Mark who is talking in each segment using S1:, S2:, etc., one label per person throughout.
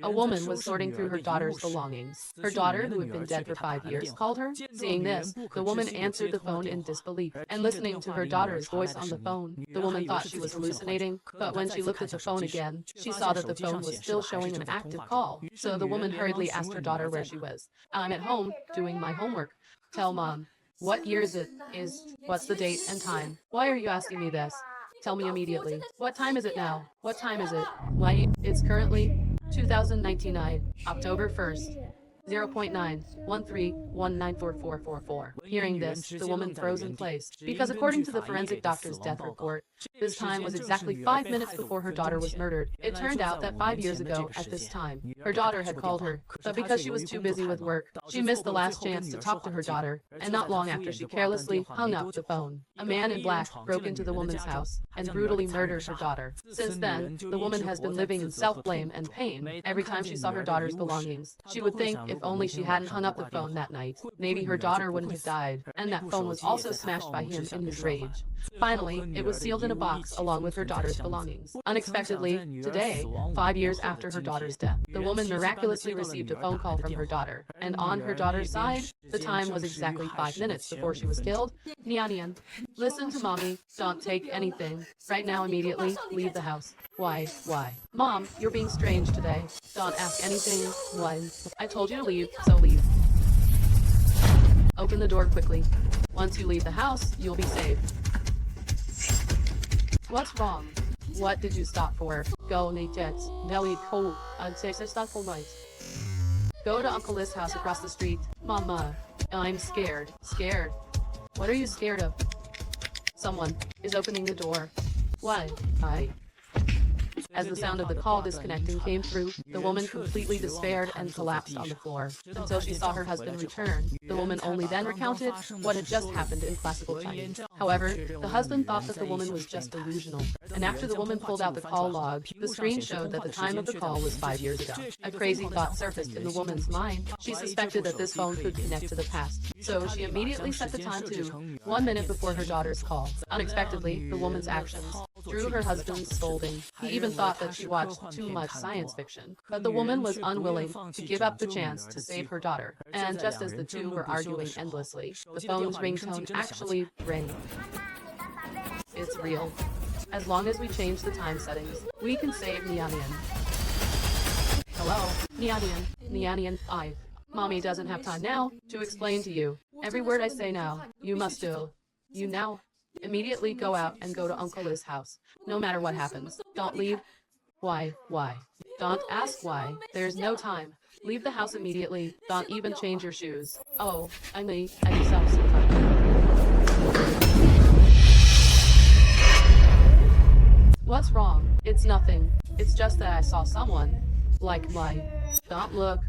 S1: A woman was sorting through her daughter's belongings. Her daughter, who had been dead for 5 years, called her. Seeing this, the woman answered the phone in disbelief, and listening to her daughter's voice on the phone, the woman thought she was hallucinating, but when she looked at the phone again, she saw that the phone was still showing an active call. So the woman hurriedly asked her daughter where she was. "I'm at home, doing my homework." "Tell mom." "What year is it? What's the date and time?" "Why are you asking me this? Tell me immediately." "What time is it now? What time is it?" "Why, it's currently 2099, October 1st. 0.913194444. Hearing this, the woman froze in place, because according to the forensic doctor's death report, this time was exactly 5 minutes before her daughter was murdered. It turned out that 5 years ago, at this time, her daughter had called her, but because she was too busy with work, she missed the last chance to talk to her daughter, and not long after she carelessly hung up the phone, a man in black broke into the woman's house and brutally murdered her daughter. Since then, the woman has been living in self-blame and pain. Every time she saw her daughter's belongings, she would think if only she hadn't hung up the phone that night, maybe her daughter wouldn't have died, and that phone was also smashed by him in his rage. Finally, it was sealed in a box along with her daughter's belongings. Unexpectedly, today, 5 years after her daughter's death, the woman miraculously received a phone call from her daughter, and on her daughter's side, the time was exactly 5 minutes before she was killed. Nianian, listen to mommy, don't take anything. Right now, immediately, leave the house. Why? Mom, you're being strange today. Don't ask anything. Why? I told you to leave, so leave. Open the door quickly. Once you leave the house, you'll be safe. What's wrong? What did you stop for? Go, Natex. Nelly, cold. I'd say stop for night. Go to Uncle Liz' house across the street. Mama, I'm scared. Scared? What are you scared of? Someone is opening the door. Why? As the sound of the call disconnecting came through, the woman completely despaired and collapsed on the floor, until she saw her husband return. The woman only then recounted what had just happened in classical Chinese. However, the husband thought that the woman was just delusional, and after the woman pulled out the call log, the screen showed that the time of the call was 5 years ago. A crazy thought surfaced in the woman's mind. She suspected that this phone could connect to the past, so she immediately set the time to 1 minute before her daughter's call. Unexpectedly, the woman's actions drew her husband's scolding. He even thought that she watched too much science fiction, but the woman was unwilling to give up the chance to save her daughter. And just as the two were arguing endlessly, the phone's ringtone actually rang. It's real. As long as we change the time settings, we can save Nianian. Hello, Nianian. Nianian 5. Mommy doesn't have time now to explain to you. Every word I say now, you must do. You now. Immediately go out and go to Uncle Liz's house. No matter what happens, don't leave. Why? Don't ask why. There's no time. Leave the house immediately. Don't even change your shoes. Oh, I yourself some time. What's wrong? It's nothing. It's just that I saw someone. Like why? Don't look.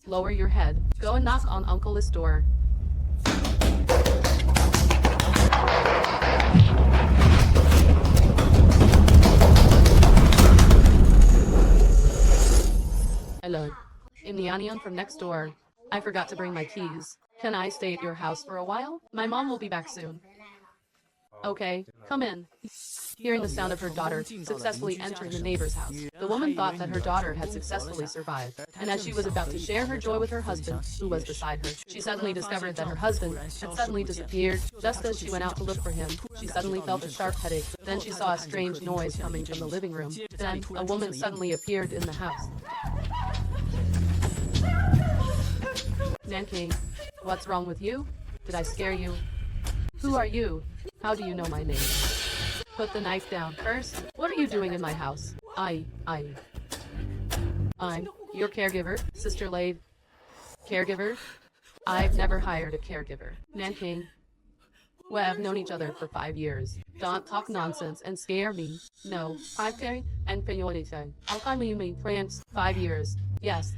S1: Lower your head. Go and knock on Uncle Liz's door. Hello. I'm Nianian from next door. I forgot to bring my keys. Can I stay at your house for a while? My mom will be back soon. Okay, come in. Hearing the sound of her daughter successfully entering the neighbor's house, the woman thought that her daughter had successfully survived, and as she was about to share her joy with her husband, who was beside her, she suddenly discovered that her husband had suddenly disappeared. Just as she went out to look for him, she suddenly felt a sharp headache. Then she saw a strange noise coming from the living room. Then, a woman suddenly appeared in the house. Nanking, what's wrong with you? Did I scare you? Who are you? How do you know my name? Put the knife down first. What are you doing in my house? I'm your caregiver, Sister Lade. Caregiver? I've never hired a caregiver. Nanking. We've known each other for 5 years. Don't talk nonsense and scare me. No, I've carried and periodically. I'll call you France. 5 years. Yes.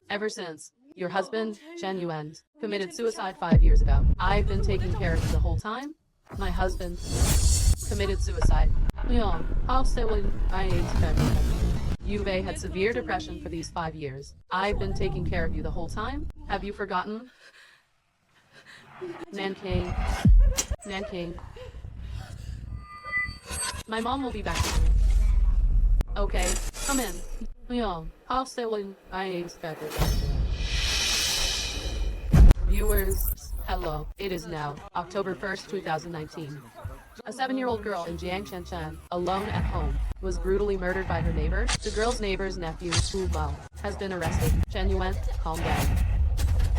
S1: Ever since. Your husband, Chen Yuan, committed suicide 5 years ago. I've been taking care of you the whole time. My husband committed suicide. Leon, how silly I expect. You've had severe depression for these 5 years. I've been taking care of you the whole time. Have you forgotten? Nanking. My mom will be back soon. Okay, come in. Leon, hostile, I expected that. Viewers, hello. It is now October 1st, 2019. A 7-year-old girl in Jiangchenchan, alone at home, was brutally murdered by her neighbor. The girl's neighbor's nephew, Wu Bao, has been arrested. Chen Yuan, calm down.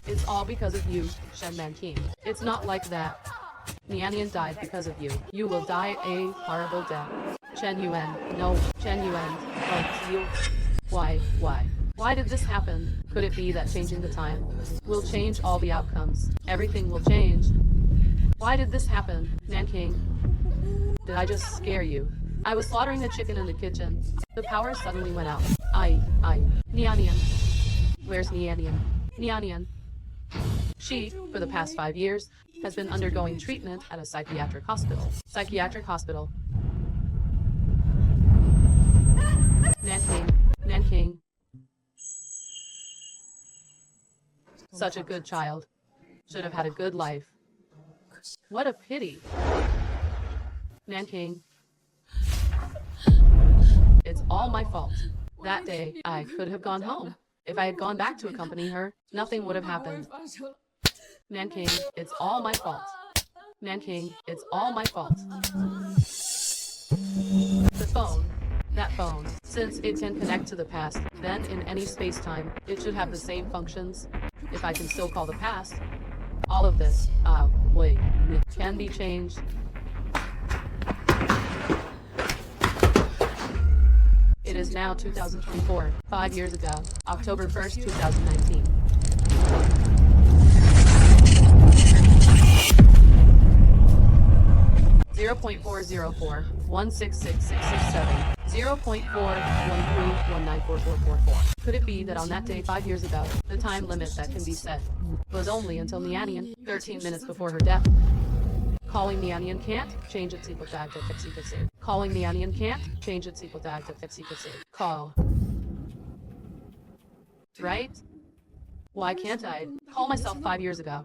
S1: It's all because of you, Shen Manqing. It's not like that. Nianian died because of you. You will die a horrible death. Chen Yuan, no, Chen Yuan, oh, you. Why did this happen? Could it be that changing the time will change all the outcomes? Everything will change. Why did this happen, Nanking? Did I just scare you? I was slaughtering a chicken in the kitchen. The power suddenly went out. Nianian. Where's Nianian? Nianian. She, for the past 5 years, has been undergoing treatment at a psychiatric hospital. Psychiatric hospital. Nanking. Such a good child. Should have had a good life. What a pity. Nanking. It's all my fault. That day, I could have gone home. If I had gone back to accompany her, nothing would have happened. Nanking, it's all my fault. Nanking, it's all my fault. The phone. That phone. Since it can connect to the past, then in any space-time, it should have the same functions. If I can still call the past, all of this, can be changed. It is now 2024, 5 years ago, October 1st, 2019. Zero 0.404-1666667, 0.413194444. Could it be that on that day 5 years ago, the time limit that can be set was only until Nianian, 13 minutes before her death? Calling Nianian can't change its equal tag to fixie. Calling Nianian can't change its equal tag to fixie. Call. Right? Why can't I call myself 5 years ago?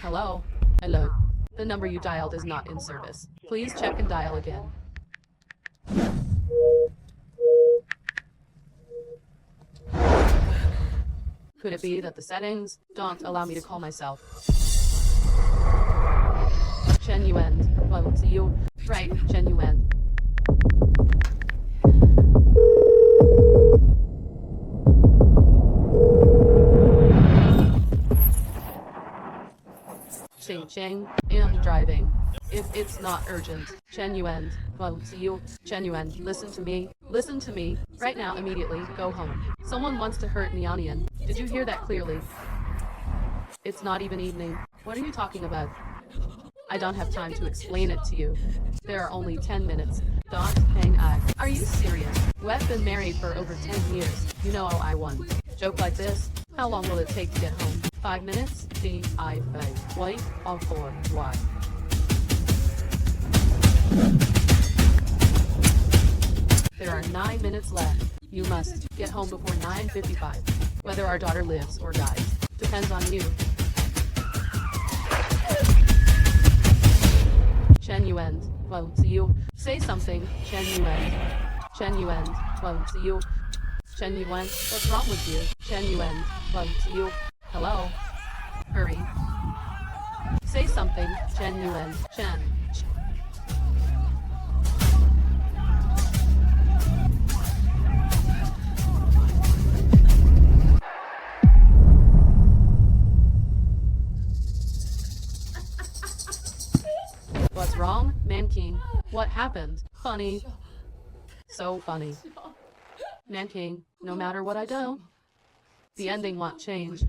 S1: Hello? Hello. The number you dialed is not in service. Please check and dial again. Could it be that the settings don't allow me to call myself? Chen Yuan. Well, see you. Right, Chen Yuan. Ching and driving. If it's not urgent, Chen Yuan, well, see you. Chen Yuan, listen to me. Listen to me. Right now, immediately, go home. Someone wants to hurt Nianian. Did you hear that clearly? It's not even evening. What are you talking about? I don't have time to explain it to you. There are only 10 minutes. Don't hang out. Are you serious? We've been married for over 10 years. You know I won. Joke like this? How long will it take to get home? 5 minutes? Wait, all 4, why? There are 9 minutes left. You must get home before 9:55. Whether our daughter lives or dies depends on you. Chen Yuan, well, see you. Say something, Chen Yuan. Chen Yuan, well, see you. Chen Yuan, what's wrong with you? Chen Yuan, well, see you. Hello? Hurry. Say something, Chen Yuan. Chen. What's wrong, Nanking? What happened? Funny. So funny. Nanking, no matter what I do, the ending won't change.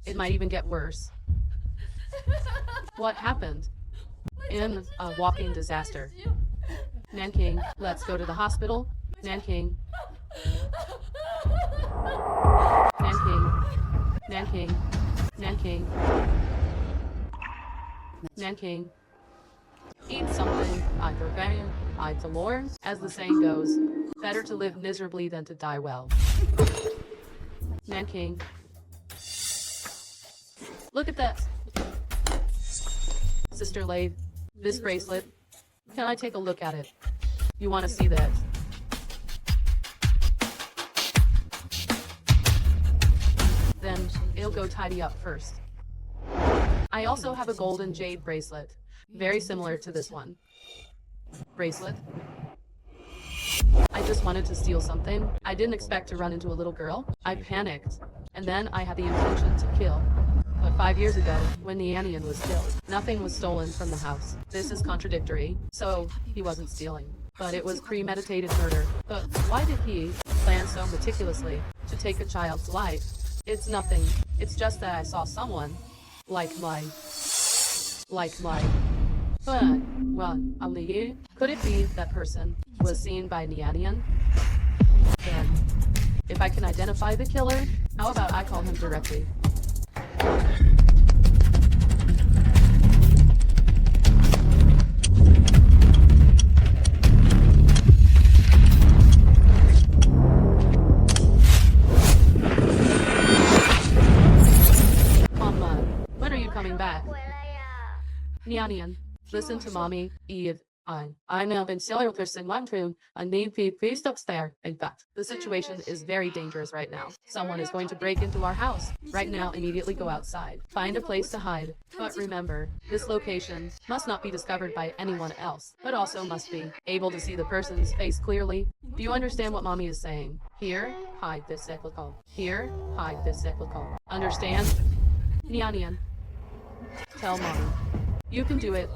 S1: It might even get worse. What happened? In a walking disaster. Nanking, let's go to the hospital. Nanking. Nanking. Eat something, I prepare, I to learn. As the saying goes, better to live miserably than to die well. Nanking. Look at that. Sister Lave, this bracelet. Can I take a look at it? You want to see that? Then, it'll go tidy up first. I also have a golden jade bracelet. Very similar to this one. Bracelet. I just wanted to steal something. I didn't expect to run into a little girl. I panicked. And then I had the intention to kill. But 5 years ago, when Nianian was killed, nothing was stolen from the house. This is contradictory. So, he wasn't stealing. But it was premeditated murder. But why did he plan so meticulously to take a child's life? It's nothing. It's just that I saw someone like my. Well, only could it be that person was seen by Nianian? Then, if I can identify the killer, how about I call him directly? Mama, when are you coming back? Nianian, listen to mommy, Eve. I know been serial person one room. I need please upstairs. In fact, the situation is very dangerous right now. Someone is going to break into our house. Right now, immediately go outside. Find a place to hide. But remember, this location must not be discovered by anyone else, but also must be able to see the person's face clearly. Do you understand what mommy is saying? Here, hide this cyclical. Here, hide this cyclical. Understand? Nianian. Tell mommy. You can do it.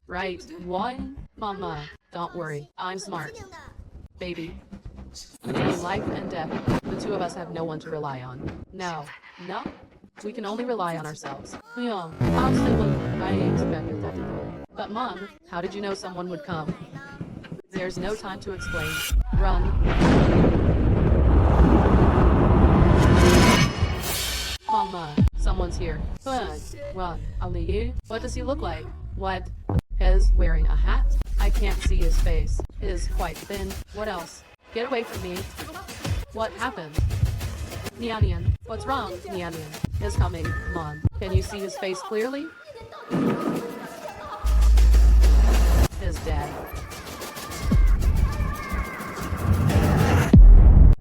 S1: Right, what? Mama, don't worry, I'm smart. Baby. In life and death, the two of us have no one to rely on. No, we can only rely on ourselves. Yeah, I expected that. But Mom, how did you know someone would come? There's no time to explain. Run. Mama, someone's here. What? Only you? What does he look like? What? He's wearing a hat. I can't see his face. It is quite thin. What else? Get away from me. What happened? Nianian. What's wrong? Nianian. He's coming. Mom. Can you see his face clearly? He's dead.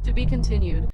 S1: To be continued.